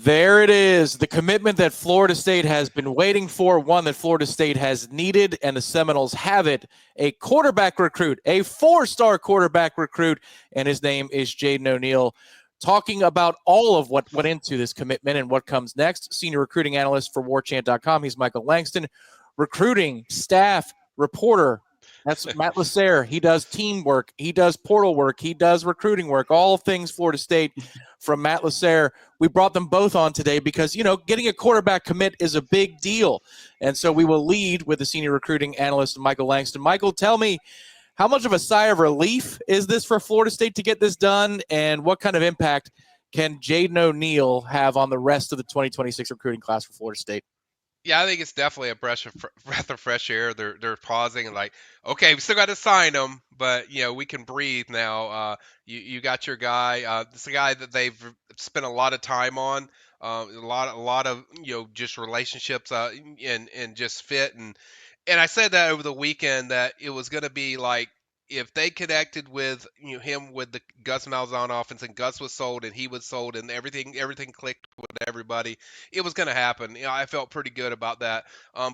There it is, the commitment that Florida State has been waiting for, one that Florida State has needed, and the Seminoles have it. A quarterback recruit, a 4-star quarterback recruit, and his name is Jaden O'Neal. Talking about all of what went into this commitment and what comes next, senior recruiting analyst for Warchant.com. He's Michael Langston, recruiting staff reporter. That's Matt Lasser. He does teamwork. He does portal work. He does recruiting work, all things Florida State from Matt Lasser. We brought them both on today because, getting a quarterback commit is a big deal. And so we will lead with the senior recruiting analyst, Michael Langston. Michael, tell me, how much of a sigh of relief is this for Florida State to get this done? And what kind of impact can Jaden O'Neal have on the rest of the 2026 recruiting class for Florida State? Yeah, I think it's definitely a breath of fresh air. They're pausing and like, okay, we still got to sign him, but we can breathe now. You got your guy. It's a guy that they've spent a lot of time on, a lot of just relationships and just fit and I said that over the weekend that it was going to be like if they connected with him with the Gus Malzahn offense and Gus was sold and he was sold and everything clicked with everybody, it was going to happen. I felt pretty good about that.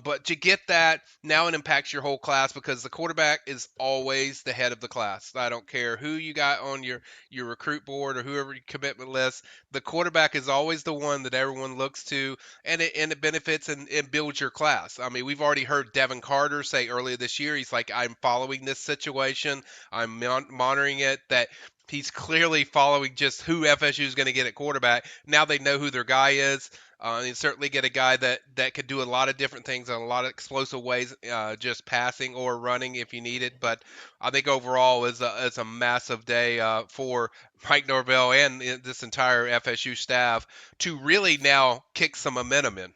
But to get that, now it impacts your whole class because the quarterback is always the head of the class. I don't care who you got on your recruit board or whoever your commitment list. The quarterback is always the one that everyone looks to, and it benefits and builds your class. I mean, we've already heard Devin Carter say earlier this year, he's like, I'm following this situation. I'm monitoring it, that he's clearly following just who FSU is going to get at quarterback. Now they know who their guy is. And certainly get a guy that could do a lot of different things in a lot of explosive ways, just passing or running if you need it. But I think overall it's a massive day for Mike Norvell and this entire FSU staff to really now kick some momentum in.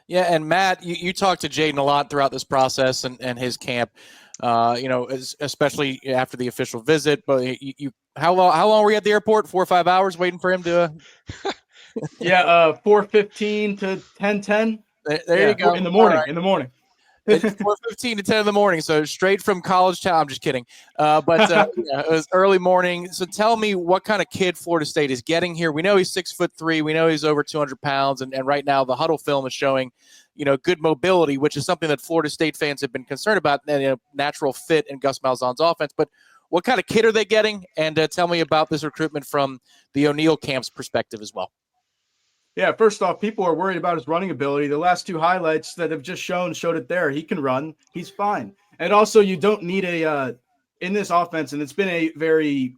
Yeah, and Matt, you talked to Jaden a lot throughout this process and his camp. Especially after the official visit. But how long were you at the airport? 4 or 5 hours waiting for him to? Yeah, 4:15 to 10:10. There you go. In the morning. Right. In the morning. 4:15 to 10 in the morning. So straight from College Town. I'm just kidding. But it was early morning. So tell me what kind of kid Florida State is getting here. We know he's 6'3". We know he's over 200 pounds. And right now the huddle film is showing, good mobility, which is something that Florida State fans have been concerned about, natural fit in Gus Malzahn's offense. But what kind of kid are they getting? And tell me about this recruitment from the O'Neal camp's perspective as well. Yeah, first off, people are worried about his running ability. The last 2 highlights that have just showed it there. He can run. He's fine. And also, you don't need in this offense, and it's been a very,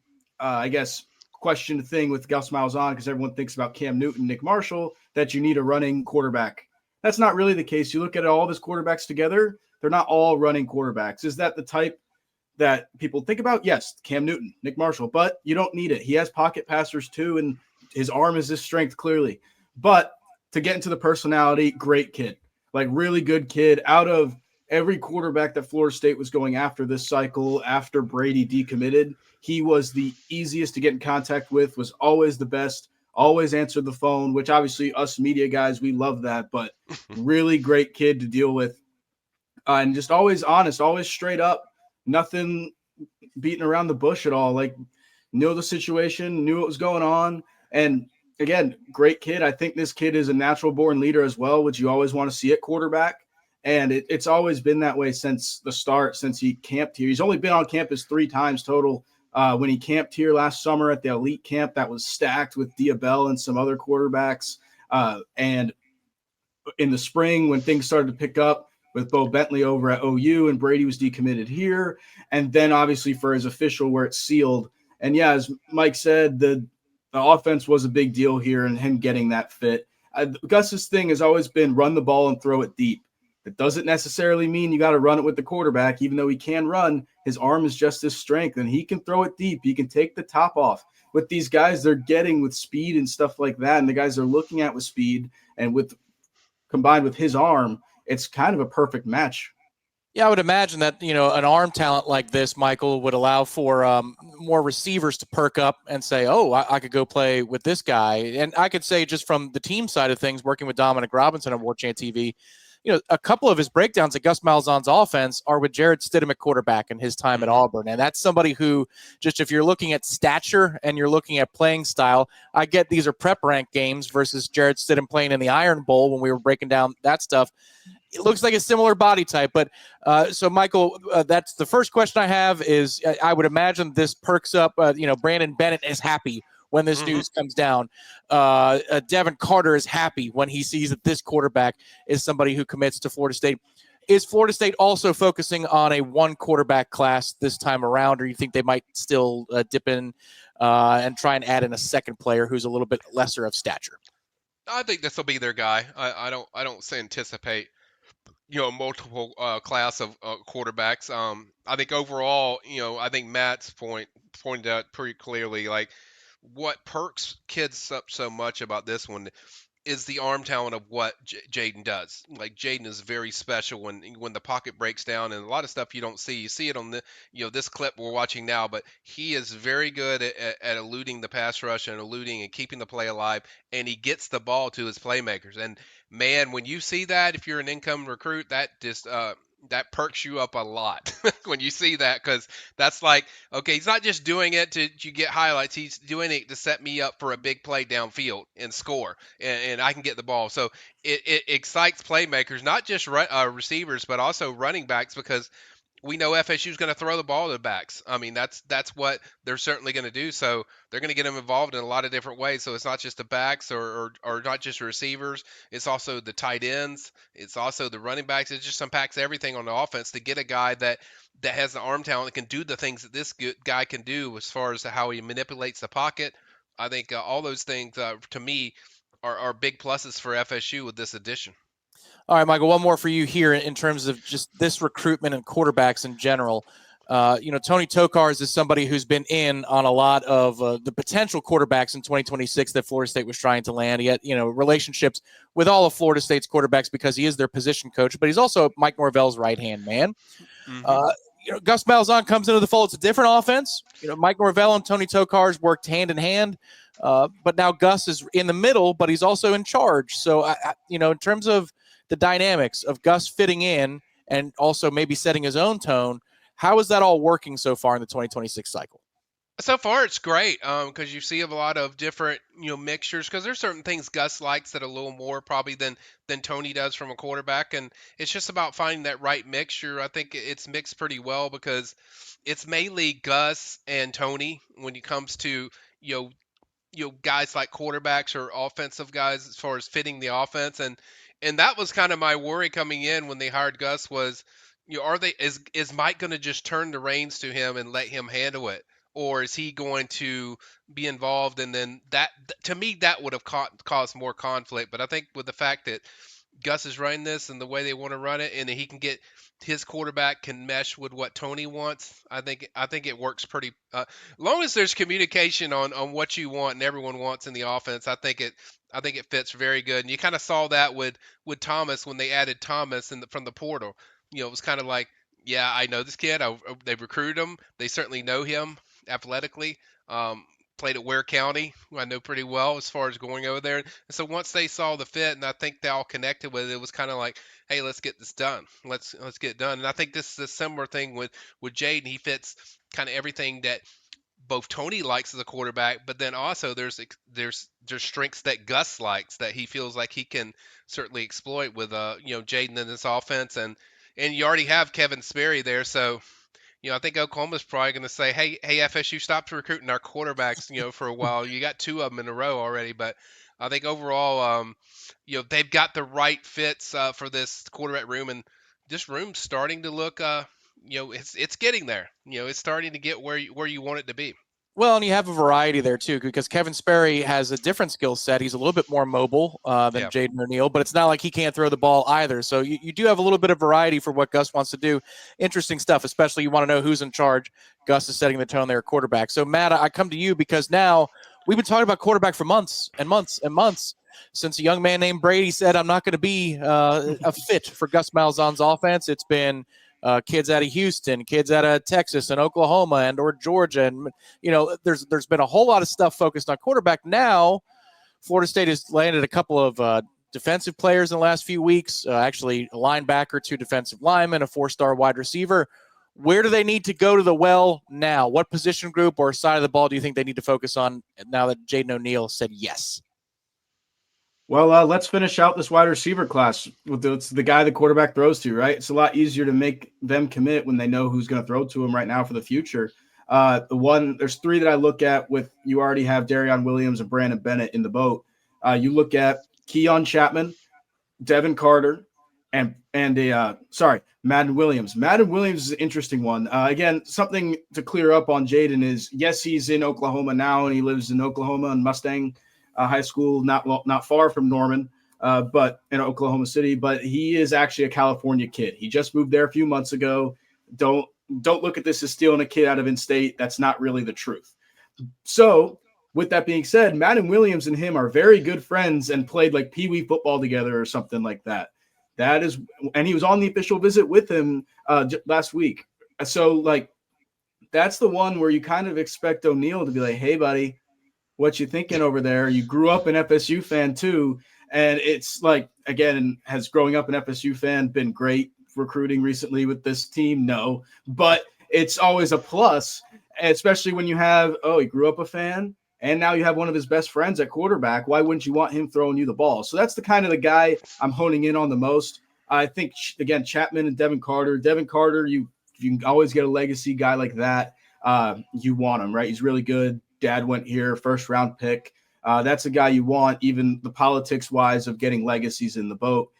questioned thing with Gus Malzahn because everyone thinks about Cam Newton, Nick Marshall, that you need a running quarterback. That's not really the case. You look at all of his quarterbacks together, they're not all running quarterbacks. Is that the type that people think about? Yes, Cam Newton, Nick Marshall, but you don't need it. He has pocket passers too, and his arm is his strength clearly. But to get into the personality, great kid, like really good kid. Out of every quarterback that Florida State was going after this cycle, after Brady decommitted, he was the easiest to get in contact with, was always the best, always answered the phone, which obviously us media guys, we love that, but really great kid to deal with. And just always honest, always straight up, nothing beating around the bush at all. Like, knew the situation, knew what was going on. And again, great kid. I think this kid is a natural born leader as well, which you always want to see at quarterback. And it's always been that way since the start, since he camped here. He's only been on campus 3 times total. When he camped here last summer at the elite camp, that was stacked with Diabell and some other quarterbacks. And in the spring, when things started to pick up with Bo Bentley over at OU and Brady was decommitted here. And then obviously for his official where it's sealed. And yeah, as Mike said, the offense was a big deal here and him getting that fit. Gus's thing has always been run the ball and throw it deep. It doesn't necessarily mean you got to run it with the quarterback. Even though he can run, his arm is just his strength, and he can throw it deep. He can take the top off. With these guys they're getting with speed and stuff like that, and the guys they're looking at with speed and with combined with his arm, it's kind of a perfect match. Yeah, I would imagine that, an arm talent like this, Michael, would allow for more receivers to perk up and say, oh, I could go play with this guy. And I could say just from the team side of things, working with Dominic Robinson on Warchant TV, a couple of his breakdowns at Gus Malzahn's offense are with Jared Stidham at quarterback and his time at Auburn. And that's somebody who, just if you're looking at stature and you're looking at playing style, I get these are prep rank games versus Jared Stidham playing in the Iron Bowl when we were breaking down that stuff. It looks like a similar body type. But so, Michael, that's the first question I have is I would imagine this perks up, Brandon Bennett is happy when this news comes down. Devin Carter is happy when he sees that this quarterback is somebody who commits to Florida State. Is Florida State also focusing on a one quarterback class this time around, or you think they might still dip in and try and add in a second player who's a little bit lesser of stature? I think this will be their guy. I don't anticipate multiple class of quarterbacks. I think overall, I think Matt's pointed out pretty clearly, like what perks kids up so much about this one is the arm talent of what Jaden does. Like Jaden is very special when the pocket breaks down, and a lot of stuff you don't see. You see it on the this clip we're watching now, but he is very good at eluding the pass rush and eluding and keeping the play alive, and he gets the ball to his playmakers. And man, when you see that, if you're an incoming recruit, that just that perks you up a lot when you see that, because that's like, okay, he's not just doing it to get highlights. He's doing it to set me up for a big play downfield and score, and I can get the ball. So it excites playmakers, not just receivers, but also running backs, because we know FSU is going to throw the ball to the backs. I mean, that's what they're certainly going to do. So they're going to get them involved in a lot of different ways. So it's not just the backs or not just receivers. It's also the tight ends. It's also the running backs. It just unpacks everything on the offense to get a guy that has the arm talent that can do the things that this guy can do as far as how he manipulates the pocket. I think all those things, to me, are big pluses for FSU with this addition. All right, Michael, one more for you here in terms of just this recruitment and quarterbacks in general. Tony Tokarz is somebody who's been in on a lot of the potential quarterbacks in 2026 that Florida State was trying to land. He had, relationships with all of Florida State's quarterbacks because he is their position coach, but he's also Mike Norvell's right-hand man. Gus Malzahn comes into the fold. It's a different offense. Mike Norvell and Tony Tokarz worked hand in hand, but now Gus is in the middle, but he's also in charge. So, in terms of the dynamics of Gus fitting in and also maybe setting his own tone, how is that all working so far in the 2026 cycle? So far, it's great because you see a lot of different mixtures, because there's certain things Gus likes that a little more probably than Tony does from a quarterback, and it's just about finding that right mixture. I think it's mixed pretty well because it's mainly Gus and Tony when it comes to guys like quarterbacks or offensive guys as far as fitting the offense, and that was kind of my worry coming in when they hired Gus was, is Mike going to just turn the reins to him and let him handle it? Or is he going to be involved? And then that, to me, that would have caused more conflict. But I think with the fact that Gus is running this and the way they want to run it, and that he can get his quarterback can mesh with what Tony wants, I think it works pretty. Long as there's communication on what you want and everyone wants in the offense, I think it fits very good. And you kind of saw that with Thomas when they added Thomas from the portal. It was kind of like, yeah, I know this kid. They recruited him. They certainly know him athletically. Played at Ware County, who I know pretty well as far as going over there. And so once they saw the fit, and I think they all connected with it, it was kind of like, hey, let's get this done. Let's get it done. And I think this is a similar thing with Jaden. He fits kind of everything that both Tony likes as a quarterback, but then also there's strengths that Gus likes that he feels like he can certainly exploit with Jaden in this offense, and you already have Kevin Sperry there, so I think Oklahoma's probably going to say, hey, FSU, stop recruiting our quarterbacks, for a while. You got two of them in a row already, but I think overall, they've got the right fits for this quarterback room, and this room's starting to look, it's getting there. It's starting to get where you want it to be. Well, and you have a variety there, too, because Kevin Sperry has a different skill set. He's a little bit more mobile than Jaden O'Neal, but it's not like he can't throw the ball either. So you do have a little bit of variety for what Gus wants to do. Interesting stuff, especially you want to know who's in charge. Gus is setting the tone there at quarterback. So, Matt, I come to you because now we've been talking about quarterback for months and months and months since a young man named Brady said, I'm not going to be a fit for Gus Malzahn's offense. It's been kids out of Houston, kids out of Texas and Oklahoma and or Georgia. And, there's been a whole lot of stuff focused on quarterback. Now, Florida State has landed a couple of defensive players in the last few weeks, actually a linebacker, 2 defensive linemen, a 4-star wide receiver. Where do they need to go to the well now? What position group or side of the ball do you think they need to focus on now that Jaden O'Neal said yes? Well, let's finish out this wide receiver class with the guy the quarterback throws to, right? It's a lot easier to make them commit when they know who's going to throw to them right now for the future. There's 3 that I look at with, you already have Darion Williams and Brandon Bennett in the boat. You look at Keon Chapman, Devin Carter, and Madden Williams. Madden Williams is an interesting one. Again, something to clear up on Jaden is, yes, he's in Oklahoma now, and he lives in Oklahoma and Mustang High School, not far from Norman, but in Oklahoma City. But he is actually a California kid. He just moved there a few months ago. Don't look at this as stealing a kid out of in-state. That's not really the truth. So, with that being said, Madden Williams and him are very good friends and played like Pee Wee football together or something like that. And he was on the official visit with him last week. So, like, that's the one where you kind of expect O'Neal to be like, hey, buddy, what you thinking over there? You grew up an FSU fan too. And it's like, again, has growing up an FSU fan been great recruiting recently with this team? No, but it's always a plus, especially when you have, he grew up a fan and now you have one of his best friends at quarterback. Why wouldn't you want him throwing you the ball? So that's the kind of the guy I'm honing in on the most. I think, again, Chapman and Devin Carter, you can always get a legacy guy like that. You want him, right? He's really good. Dad went here, 1st-round pick. That's a guy you want, even the politics-wise of getting legacies in the boat.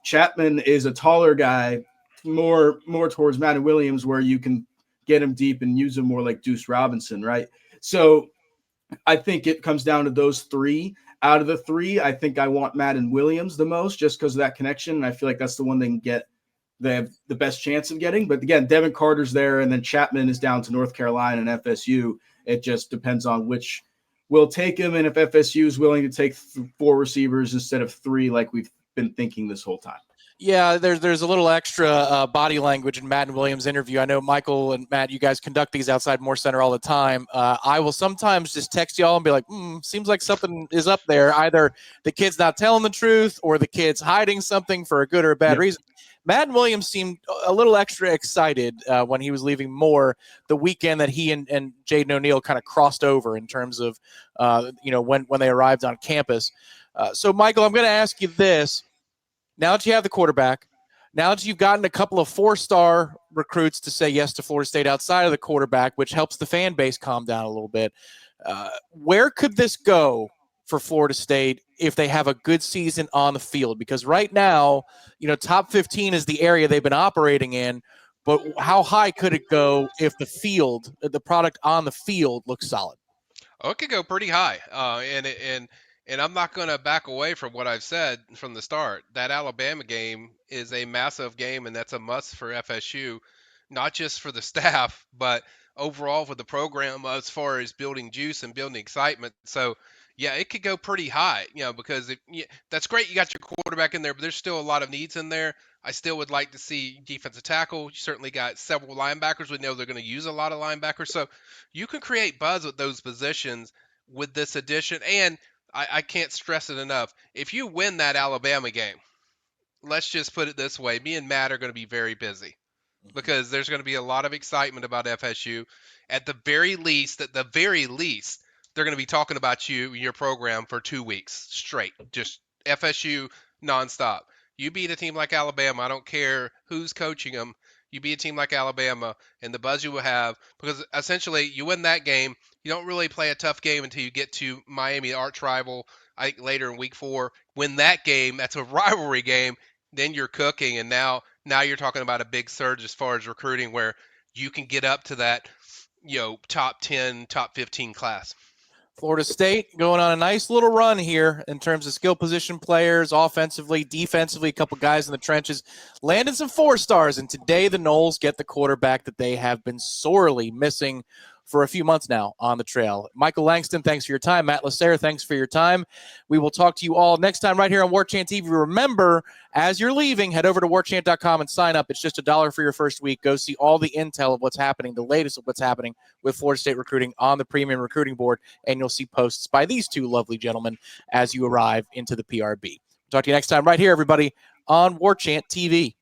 Chapman is a taller guy, more towards Madden Williams, where you can get him deep and use him more like Deuce Robinson, right? So I think it comes down to those 3. Out of the 3, I think I want Madden Williams the most just because of that connection. And I feel like that's the one they have the best chance of getting. But again, Devin Carter's there, and then Chapman is down to North Carolina and FSU. It just depends on which will take him, and if FSU is willing to take 4 receivers instead of 3 like we've been thinking this whole time. Yeah, there's a little extra body language in Madden Williams' interview. I know Michael and Matt, you guys conduct these outside Moore Center all the time. I will sometimes just text y'all and be like, seems like something is up there. Either the kid's not telling the truth or the kid's hiding something for a good or a bad reason. Madden Williams seemed a little extra excited when he was leaving Moore the weekend that he and Jaden O'Neal kind of crossed over in terms of, when they arrived on campus. So, Michael, I'm going to ask you this. Now that you have the quarterback, now that you've gotten a couple of 4-star recruits to say yes to Florida State outside of the quarterback, which helps the fan base calm down a little bit, where could this go for Florida State if they have a good season on the field? Because right now, top 15 is the area they've been operating in, but how high could it go if the product on the field looks solid? Oh, it could go pretty high. And I'm not going to back away from what I've said from the start. That Alabama game is a massive game, and that's a must for FSU, not just for the staff, but overall for the program as far as building juice and building excitement. So, yeah, it could go pretty high, because that's great. You got your quarterback in there, but there's still a lot of needs in there. I still would like to see defensive tackle. You certainly got several linebackers. We know they're going to use a lot of linebackers. So you can create buzz with those positions with this addition. And I can't stress it enough. If you win that Alabama game, let's just put it this way. Me and Matt are going to be very busy because there's going to be a lot of excitement about FSU. At the very least, they're going to be talking about you and your program for 2 weeks straight. Just FSU nonstop. You beat a team like Alabama. I don't care who's coaching them. You beat a team like Alabama, and the buzz you will have, because essentially you win that game. You don't really play a tough game until you get to Miami, arch rival, later in week 4. Win that game. That's a rivalry game. Then you're cooking, and now you're talking about a big surge as far as recruiting where you can get up to that, top 10, top 15 class. Florida State going on a nice little run here in terms of skill position players, offensively, defensively, a couple guys in the trenches, landed some 4-stars, and today the Noles get the quarterback that they have been sorely missing for a few months now on the trail. Michael Langston, thanks for your time. Matt Lasser, thanks for your time. We will talk to you all next time right here on Warchant TV. Remember, as you're leaving, head over to warchant.com and sign up. It's just $1 for your first week. Go see all the intel of what's happening, the latest of what's happening with Florida State recruiting on the Premium Recruiting Board, and you'll see posts by these 2 lovely gentlemen as you arrive into the PRB. Talk to you next time right here, everybody, on Warchant TV.